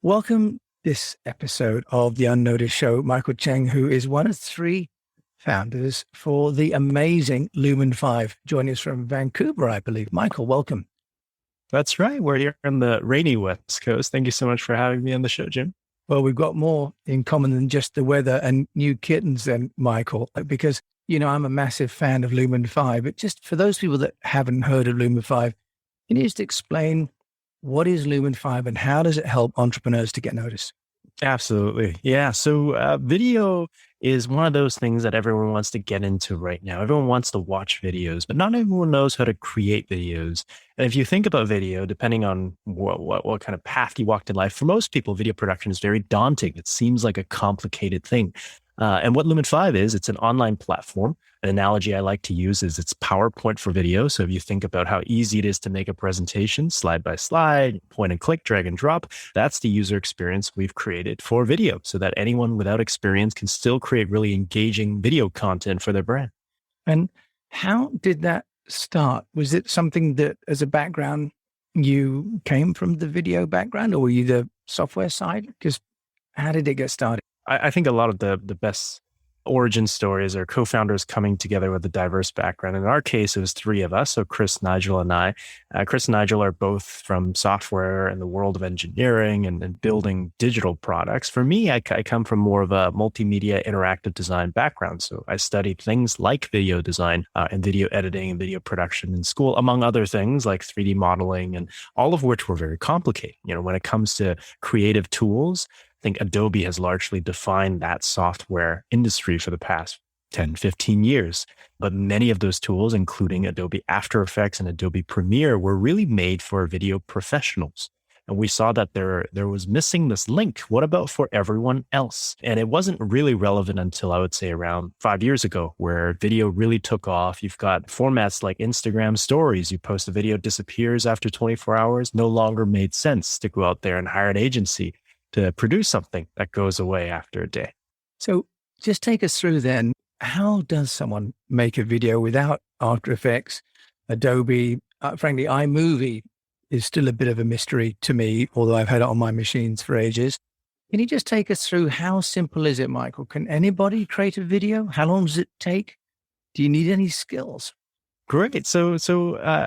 Welcome this episode of The Unnoticed Show. Michael Cheng, who is one of three founders for the amazing Lumen 5, joining us from Vancouver, I believe. Michael, welcome. That's right. We're here on the rainy West Coast. Thank you so much for having me on the show, Jim. Well, we've got more in common than just the weather and new kittens then, Michael, because, I'm a massive fan of Lumen 5, but just for those people that haven't heard of Lumen 5, can you just explain what is Lumen 5 and how does it help entrepreneurs to get noticed? Absolutely. Yeah. So video is one of those things that everyone wants to get into right now. Everyone wants to watch videos, but not everyone knows how to create videos. And if you think about video, depending on what kind of path you walked in life, for most people, video production is very daunting. It seems like a complicated thing. And what Lumen 5 is, it's an online platform. An analogy I like to use is it's PowerPoint for video. So if you think about how easy it is to make a presentation, slide by slide, point and click, drag and drop, that's the user experience we've created for video so that anyone without experience can still create really engaging video content for their brand. And how did that start? Was it something that as a background, you came from the video background or were you the software side? Because how did it get started? I think a lot of the best origin stories are co-founders coming together with a diverse background. In our case, it was three of us. So Chris, Nigel, and I. Chris and Nigel are both from software and the world of engineering and building digital products. For me, I come from more of a multimedia interactive design background. So I studied things like video design and video editing and video production in school, among other things like 3D modeling, and all of which were very complicated. When it comes to creative tools, I think Adobe has largely defined that software industry for the past 10, 15 years. But many of those tools, including Adobe After Effects and Adobe Premiere, were really made for video professionals. And we saw that there was missing this link. What about for everyone else? And it wasn't really relevant until I would say around 5 years ago, where video really took off. You've got formats like Instagram stories. You post a video, disappears after 24 hours, no longer made sense to go out there and hire an agency to produce something that goes away after a day. So just take us through then, how does someone make a video without After Effects, Adobe? Frankly, iMovie is still a bit of a mystery to me, although I've had it on my machines for ages. Can you just take us through how simple is it, Michael? Can anybody create a video? How long does it take? Do you need any skills? Great. So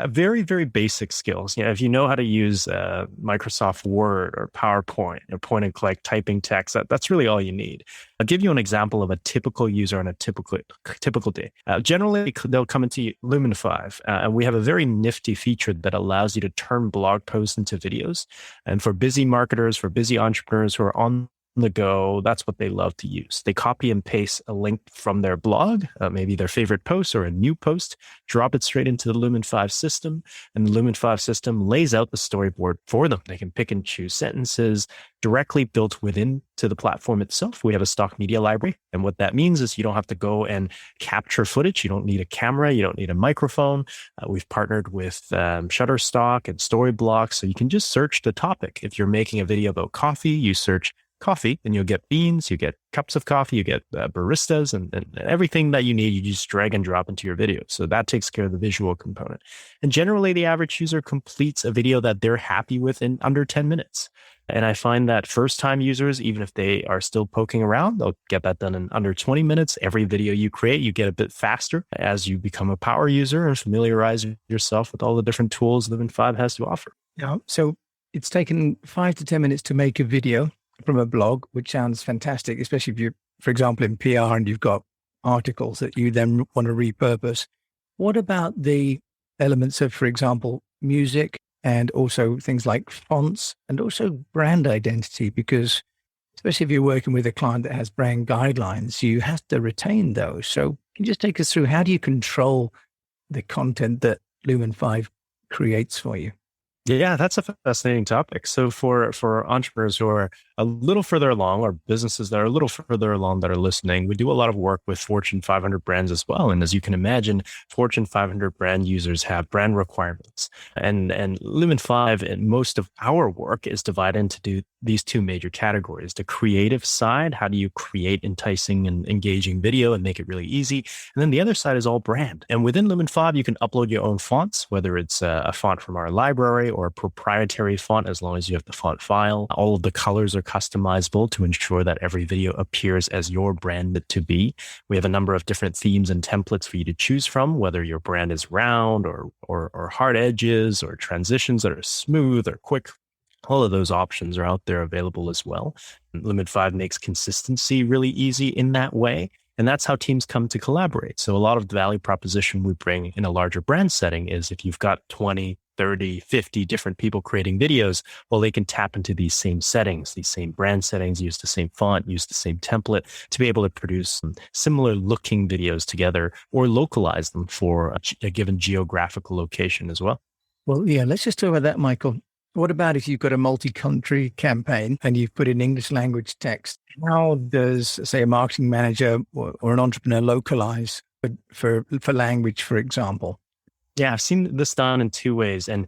very, very basic skills. If you know how to use Microsoft Word or PowerPoint or point and click typing text, that's really all you need. I'll give you an example of a typical user on a typical day. Generally, they'll come into Lumen 5, and we have a very nifty feature that allows you to turn blog posts into videos. And for busy marketers, for busy entrepreneurs who are on the go, that's what they love to use. They copy and paste a link from their blog, maybe their favorite post or a new post, drop it straight into the Lumen 5 system, and the Lumen 5 system lays out the storyboard for them. They can pick and choose sentences directly built within to the platform itself. We have a stock media library, and what that means is you don't have to go and capture footage. You don't need a camera. You don't need a microphone. We've partnered with Shutterstock and Storyblocks, so you can just search the topic. If you're making a video about coffee, you search coffee and you'll get beans, you get cups of coffee, you get baristas and everything that you need, you just drag and drop into your video. So that takes care of the visual component. And generally the average user completes a video that they're happy with in under 10 minutes. And I find that first time users, even if they are still poking around, they'll get that done in under 20 minutes. Every video you create, you get a bit faster as you become a power user and familiarize yourself with all the different tools Lumen 5 has to offer. Yeah. So it's taken 5 to 10 minutes to make a video from a blog, which sounds fantastic, especially if you're, for example, in PR and you've got articles that you then want to repurpose. What about the elements of, for example, music and also things like fonts and also brand identity? Because especially if you're working with a client that has brand guidelines, you have to retain those. So can you just take us through how do you control the content that Lumen 5 creates for you? Yeah, that's a fascinating topic. So for entrepreneurs who are a little further along, or businesses that are a little further along that are listening, we do a lot of work with Fortune 500 brands as well. And as you can imagine, Fortune 500 brand users have brand requirements. And Lumen 5 and most of our work is divided into these two major categories. The creative side, how do you create enticing and engaging video and make it really easy? And then the other side is all brand. And within Lumen 5, you can upload your own fonts, whether it's a font from our library or a proprietary font as long as you have the font file. All of the colors are customizable to ensure that every video appears as your brand it to be. We have a number of different themes and templates for you to choose from, whether your brand is round or hard edges or transitions that are smooth or quick. All of those options are out there available as well. Limit 5 makes consistency really easy in that way. And that's how teams come to collaborate. So a lot of the value proposition we bring in a larger brand setting is if you've got 20, 30, 50 different people creating videos, well, they can tap into these same settings, these same brand settings, use the same font, use the same template to be able to produce similar looking videos together or localize them for a given geographical location as well. Well, yeah, let's just talk about that, Michael. What about if you've got a multi-country campaign and you've put in English language text? How does, say, a marketing manager or an entrepreneur localize for language, for example? Yeah, I've seen this done in two ways. And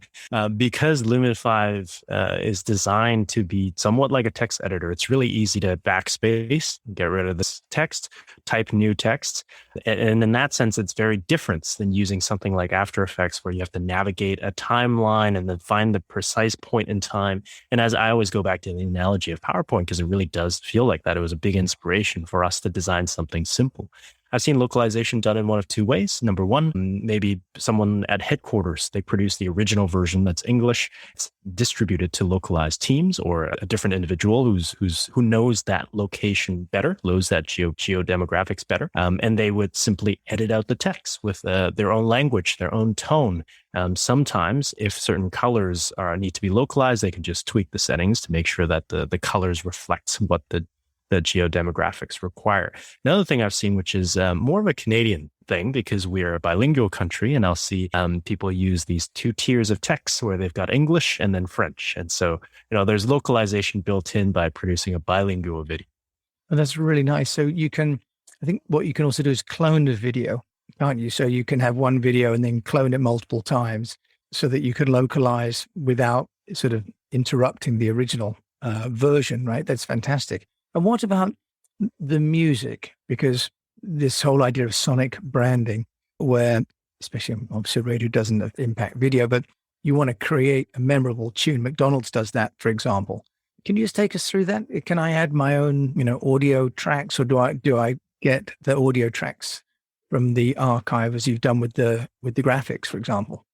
because Lumen 5 is designed to be somewhat like a text editor, it's really easy to backspace, get rid of this text, type new text. And in that sense, it's very different than using something like After Effects, where you have to navigate a timeline and then find the precise point in time. And as I always go back to the analogy of PowerPoint, because it really does feel like that. It was a big inspiration for us to design something simple. I've seen localization done in one of two ways. Number one, maybe someone at headquarters, they produce the original version that's English. It's distributed to localized teams or a different individual who knows that location better, knows that geo demographics better. And they would simply edit out the text with their own language, their own tone. Sometimes if certain colors need to be localized, they can just tweak the settings to make sure that the colors reflect what the geodemographics require. Another thing I've seen, which is more of a Canadian thing, because we're a bilingual country, and I'll see people use these two tiers of text where they've got English and then French. And so, there's localization built in by producing a bilingual video. And that's really nice. So I think what you can also do is clone the video, can't you? So you can have one video and then clone it multiple times so that you can localize without sort of interrupting the original version, right? That's fantastic. And what about the music? Because this whole idea of sonic branding, where especially obviously radio doesn't impact video, but you want to create a memorable tune. McDonald's does that, for example. Can you just take us through that? Can I add my own, audio tracks, or do I get the audio tracks from the archive as you've done with the graphics, for example?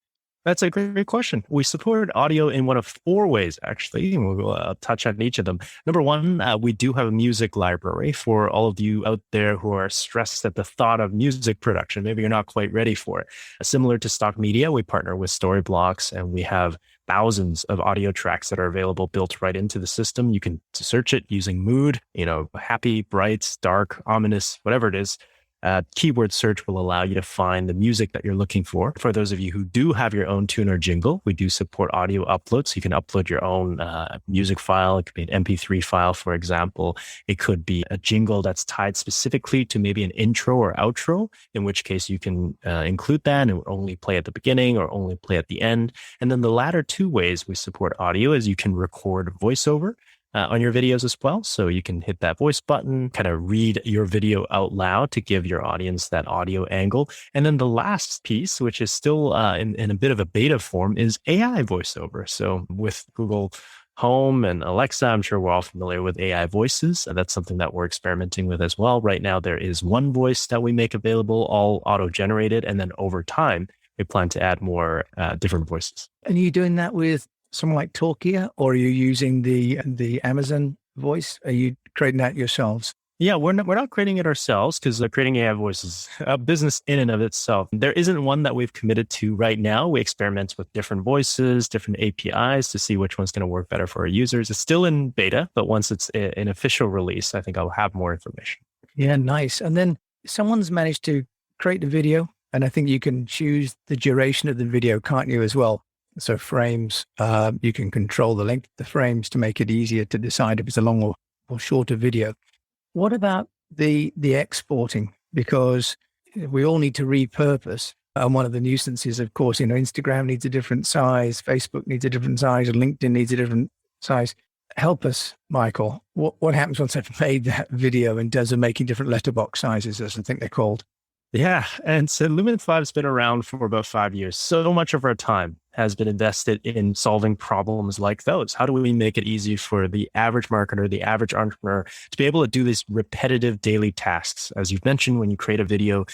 That's a great question. We support audio in one of four ways, actually. We'll touch on each of them. Number one, we do have a music library for all of you out there who are stressed at the thought of music production. Maybe you're not quite ready for it. Similar to stock media, we partner with Storyblocks, and we have thousands of audio tracks that are available built right into the system. You can search it using mood, happy, bright, dark, ominous, whatever it is. Keyword search will allow you to find the music that you're looking for. For those of you who do have your own tune or jingle, we do support audio uploads. You can upload your own music file. It could be an MP3 file, for example. It could be a jingle that's tied specifically to maybe an intro or outro, in which case you can include that and only play at the beginning or only play at the end. And then the latter two ways we support audio is you can record voiceover on your videos as well. So you can hit that voice button, kind of read your video out loud to give your audience that audio angle. And then the last piece, which is still in a bit of a beta form, is AI voiceover. So with Google Home and Alexa, I'm sure we're all familiar with AI voices. And that's something that we're experimenting with as well. Right now, there is one voice that we make available, all auto-generated. And then over time, we plan to add more different voices. And are you doing that with someone like Talkia, or are you using the Amazon voice? Are you creating that yourselves? Yeah, we're not creating it ourselves, because creating AI voice is a business in and of itself. There isn't one that we've committed to right now. We experiment with different voices, different APIs to see which one's going to work better for our users. It's still in beta, but once it's an official release, I think I'll have more information. Yeah, nice. And then someone's managed to create the video, and I think you can choose the duration of the video, can't you, as well? So frames, you can control the length of the frames to make it easier to decide if it's a long or shorter video. What about the exporting? Because we all need to repurpose. And one of the nuisances, of course, Instagram needs a different size, Facebook needs a different size, and LinkedIn needs a different size. Help us, Michael. What happens once I've made that video in terms of making different letterbox sizes, as I think they're called? Yeah. And so Lumen 5 has been around for about 5 years. So much of our time has been invested in solving problems like those. How do we make it easy for the average marketer, the average entrepreneur to be able to do these repetitive daily tasks? As you've mentioned, when you create a video,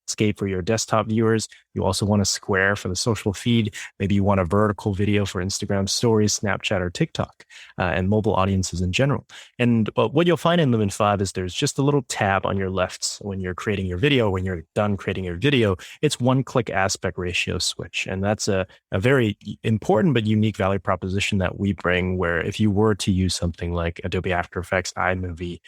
landscape for your desktop viewers. You also want a square for the social feed. Maybe you want a vertical video for Instagram stories, Snapchat, or TikTok, and mobile audiences in general. And what you'll find in Lumen 5 is there's just a little tab on your left when you're creating your video. When you're done creating your video, it's one-click aspect ratio switch. And that's a very important but unique value proposition that we bring, where if you were to use something like Adobe After Effects, iMovie,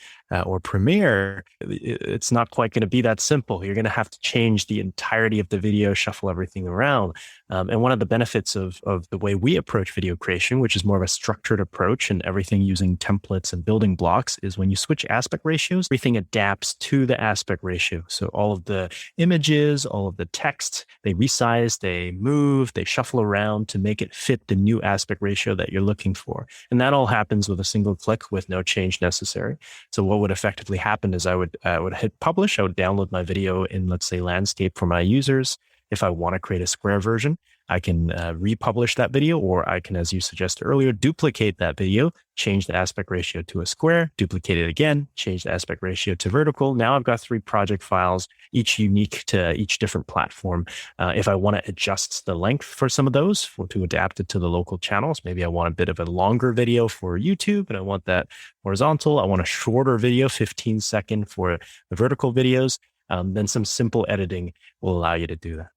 or Premiere, it's not quite going to be that simple. You're going to have to change the entirety of the video, shuffle everything around. And one of the benefits of the way we approach video creation, which is more of a structured approach and everything using templates and building blocks, is when you switch aspect ratios, everything adapts to the aspect ratio. So all of the images, all of the text, they resize, they move, they shuffle around to make it fit the new aspect ratio that you're looking for. And that all happens with a single click with no change necessary. So what would effectively happen is I would hit publish. I would download my video in, let's say, landscape for my users. If I want to create a square version, I can republish that video, or I can, as you suggested earlier, duplicate that video, change the aspect ratio to a square, duplicate it again, change the aspect ratio to vertical. Now I've got 3 project files, each unique to each different platform. If I want to adjust the length for some of those to adapt it to the local channels, maybe I want a bit of a longer video for YouTube and I want that horizontal. I want a shorter video, 15-second for the vertical videos. Then some simple editing will allow you to do that.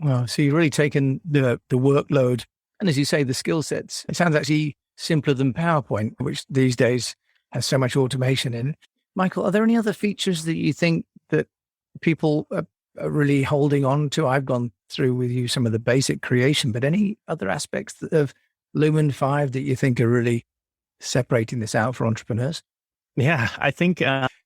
Well, so you've really taken the workload and, as you say, the skill sets. It sounds actually simpler than PowerPoint, which these days has so much automation in it. Michael, are there any other features that you think that people are really holding on to? I've gone through with you some of the basic creation, but any other aspects of Lumen 5 that you think are really separating this out for entrepreneurs? Yeah, I think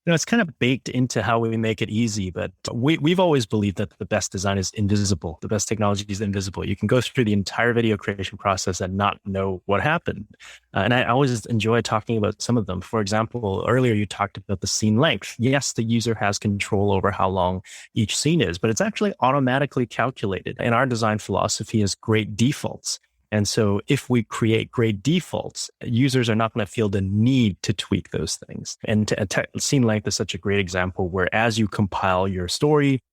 it's kind of baked into how we make it easy, but we've always believed that the best design is invisible. The best technology is invisible. You can go through the entire video creation process and not know what happened. And I always enjoy talking about some of them. For example, earlier you talked about the scene length. Yes, the user has control over how long each scene is, but it's actually automatically calculated. And our design philosophy is great defaults. And so if we create great defaults, users are not going to feel the need to tweak those things. And scene length is such a great example where as you compile your story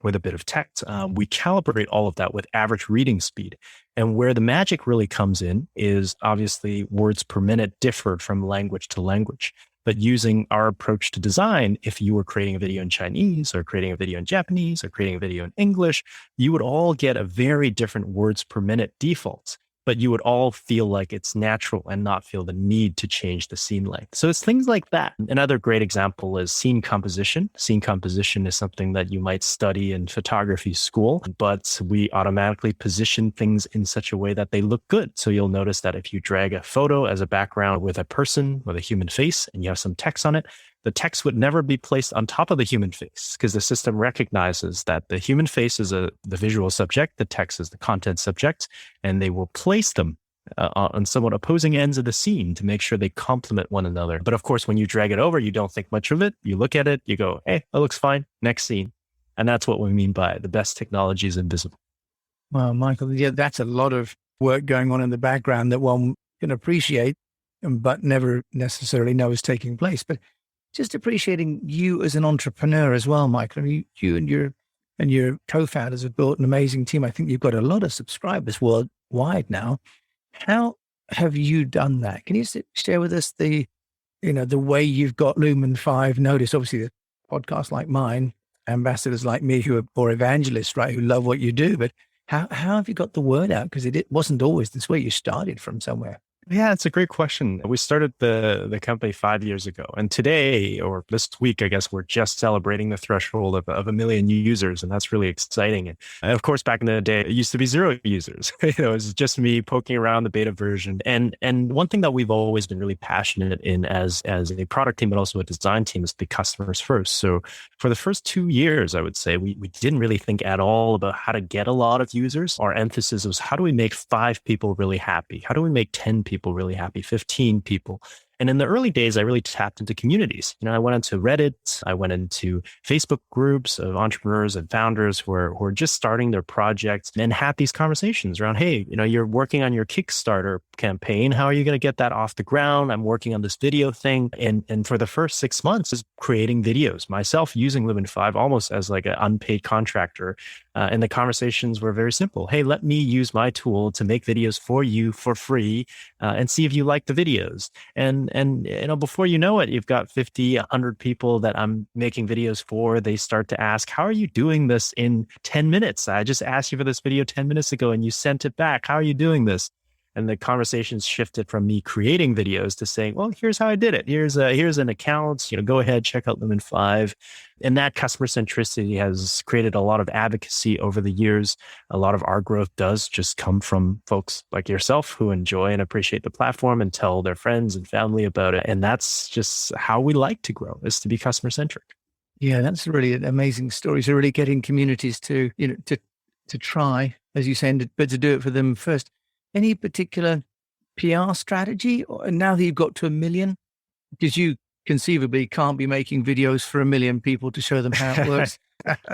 with a bit of text, we calibrate all of that with average reading speed. And where the magic really comes in is obviously words per minute differ from language to language. But using our approach to design, if you were creating a video in Chinese or creating a video in Japanese or creating a video in English, you would all get a very different words per minute defaults. But you would all feel like it's natural and not feel the need to change the scene length. So it's things like that. Another great example is scene composition. Scene composition is something that you might study in photography school, but we automatically position things in such a way that they look good. So you'll notice that if you drag a photo as a background with a person, with a human face, and you have some text on it, the text would never be placed on top of the human face because the system recognizes that the human face is the visual subject, the text is the content subject, and they will place them on somewhat opposing ends of the scene to make sure they complement one another. But of course, when you drag it over, you don't think much of it. You look at it, you go, hey, that looks fine. Next scene. And that's what we mean by the best technology is invisible. Well, Michael, yeah, that's a lot of work going on in the background that one can appreciate, but never necessarily know is taking place. But just appreciating you as an entrepreneur as well, Michael. I mean, you and your co-founders have built an amazing team. I think you've got a lot of subscribers worldwide now. How have you done that? Can you share with us the way you've got Lumen 5 noticed? Obviously, the podcasts like mine, ambassadors like me or evangelists, right, who love what you do. But how have you got the word out? Because it wasn't always this way. You started from somewhere. Yeah, it's a great question. We started the company 5 years ago. And today, or this week, I guess, we're just celebrating the threshold of 1 million users. And that's really exciting. And of course, back in the day, it used to be 0 users. It was just me poking around the beta version. And one thing that we've always been really passionate in as a product team, but also a design team, is the customers first. So for the first 2 years, I would say, we didn't really think at all about how to get a lot of users. Our emphasis was, how do we make 5 people really happy? How do we make 10 people really happy, 15 people? And in the early days, I really tapped into communities. I went into Reddit, I went into Facebook groups of entrepreneurs and founders who are just starting their projects and had these conversations around, hey, you're working on your Kickstarter campaign. How are you going to get that off the ground? I'm working on this video thing. And for the first 6 months is creating videos myself using Lumen 5 almost as like an unpaid contractor. And the conversations were very simple. Hey, let me use my tool to make videos for you for free and see if you like the videos. And before you know it, you've got 50, 100 people that I'm making videos for. They start to ask, how are you doing this in 10 minutes? I just asked you for this video 10 minutes ago and you sent it back. How are you doing this? And the conversations shifted from me creating videos to saying, well, here's how I did it. Here's an account, go ahead, check out Lumen 5. And that customer centricity has created a lot of advocacy over the years. A lot of our growth does just come from folks like yourself who enjoy and appreciate the platform and tell their friends and family about it. And that's just how we like to grow, is to be customer centric. Yeah, that's really an amazing story. So really getting communities to, to try, as you said, but to do it for them first. Any particular PR strategy? Or now that you've got to 1 million, because you conceivably can't be making videos for 1 million people to show them how it works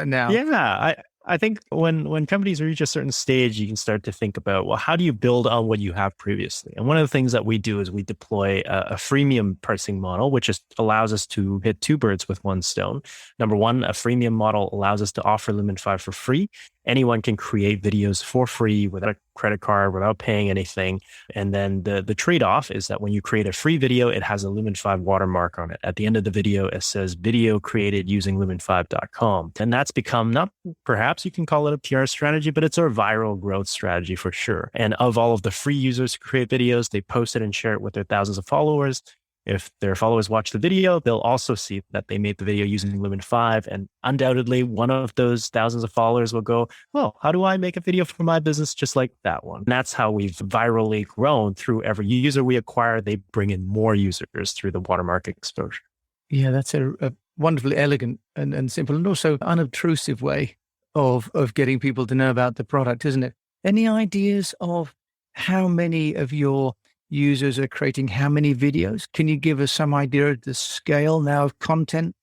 now. Yeah, I think when companies reach a certain stage, you can start to think about, well, how do you build on what you have previously? And one of the things that we do is we deploy a freemium pricing model, which allows us to hit 2 birds with 1 stone. Number one, a freemium model allows us to offer Lumen 5 for free. Anyone can create videos for free without a credit card, without paying anything. And then the trade-off is that when you create a free video, it has a Lumen 5 watermark on it. At the end of the video, it says video created using lumen5.com. And that's become, not perhaps you can call it a PR strategy, but it's our viral growth strategy for sure. And of all of the free users who create videos, they post it and share it with their thousands of followers. If their followers watch the video, they'll also see that they made the video using Lumen 5. And undoubtedly, one of those thousands of followers will go, well, how do I make a video for my business just like that one? And that's how we've virally grown. Through every user we acquire, they bring in more users through the watermark exposure. Yeah, that's a wonderfully elegant and simple and also unobtrusive way of getting people to know about the product, isn't it? Any ideas of how many of your users are creating how many videos? Can you give us some idea of the scale now of content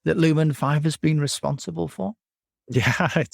that Lumen 5 has been responsible for? Yeah,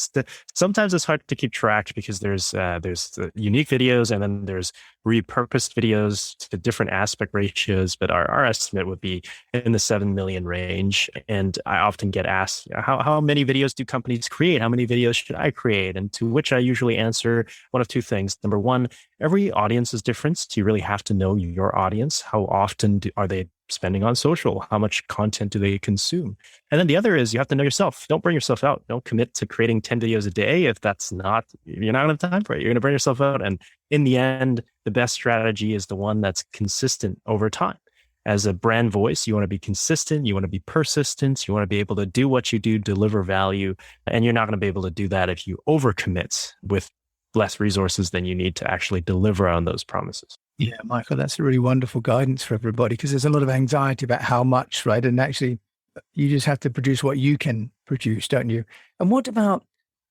sometimes it's hard to keep track because there's the unique videos and then there's repurposed videos to different aspect ratios. But our estimate would be in the 7 million range. And I often get asked, how many videos do companies create? How many videos should I create? And to which I usually answer one of 2 things. Number one, every audience is different. So you really have to know your audience. How often are they spending on social? How much content do they consume? And then the other is you have to know yourself. Don't burn yourself out. Don't commit to creating 10 videos a day if you're not going to have time for it. You're going to burn yourself out. And in the end, the best strategy is the one that's consistent over time. As a brand voice, you want to be consistent, you want to be persistent, you want to be able to do what you do, deliver value, and you're not going to be able to do that if you overcommit with less resources than you need to actually deliver on those promises. Yeah, Michael, that's a really wonderful guidance for everybody because there's a lot of anxiety about how much, right? And actually, you just have to produce what you can produce, don't you? And what about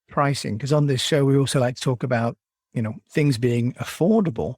pricing? Because on this show, we also like to talk about, things being affordable.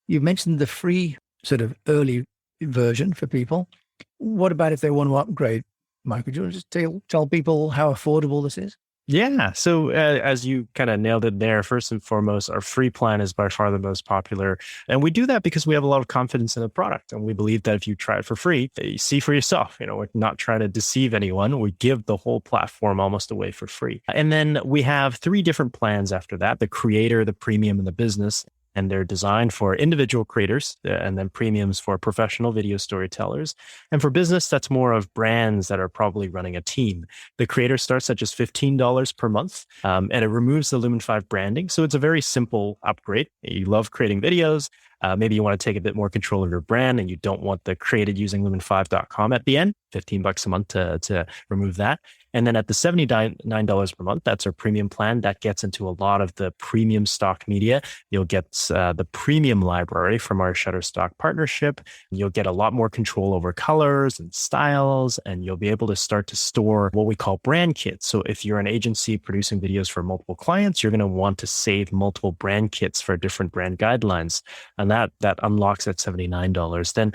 You've mentioned the free sort of early version for people. What about if they want to upgrade? Michael, do you want to just tell people how affordable this is? Yeah. So as you kind of nailed it there, first and foremost, our free plan is by far the most popular. And we do that because we have a lot of confidence in the product. And we believe that if you try it for free, you see for yourself. We're not trying to deceive anyone. We give the whole platform almost away for free. And then we have 3 different plans after that: the creator, the premium, and the business. And they're designed for individual creators and then premiums for professional video storytellers. And for business, that's more of brands that are probably running a team. The creator starts at just $15 per month, and it removes the Lumen 5 branding. So it's a very simple upgrade. You love creating videos. Maybe you want to take a bit more control of your brand and you don't want the created using lumen5.com at the end, $15 a month to remove that. And then at the $79 per month, that's our premium plan. That gets into a lot of the premium stock media. You'll get the premium library from our Shutterstock partnership. You'll get a lot more control over colors and styles, and you'll be able to start to store what we call brand kits. So if you're an agency producing videos for multiple clients, you're going to want to save multiple brand kits for different brand guidelines. And that unlocks at $79. Then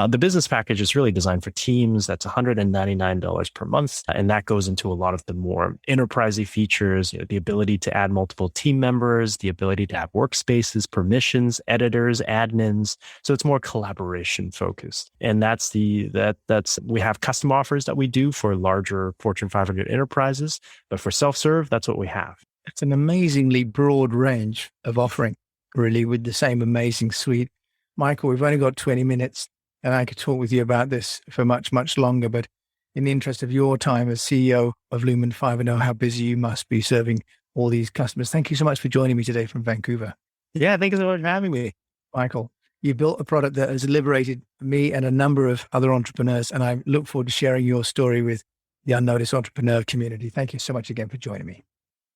the business package is really designed for teams. That's $199 per month. And that goes into a lot of the more enterprisey features, the ability to add multiple team members, the ability to have workspaces, permissions, editors, admins. So it's more collaboration focused. And we have custom offers that we do for larger Fortune 500 enterprises, but for self-serve, that's what we have. It's an amazingly broad range of offering, really, with the same amazing suite. Michael, we've only got 20 minutes and I could talk with you about this for much, much longer, but in the interest of your time as CEO of Lumen 5, I know how busy you must be serving all these customers. Thank you so much for joining me today from Vancouver. Yeah, thank you so much for having me. Michael, you built a product that has liberated me and a number of other entrepreneurs, and I look forward to sharing your story with the unnoticed entrepreneur community. Thank you so much again for joining me.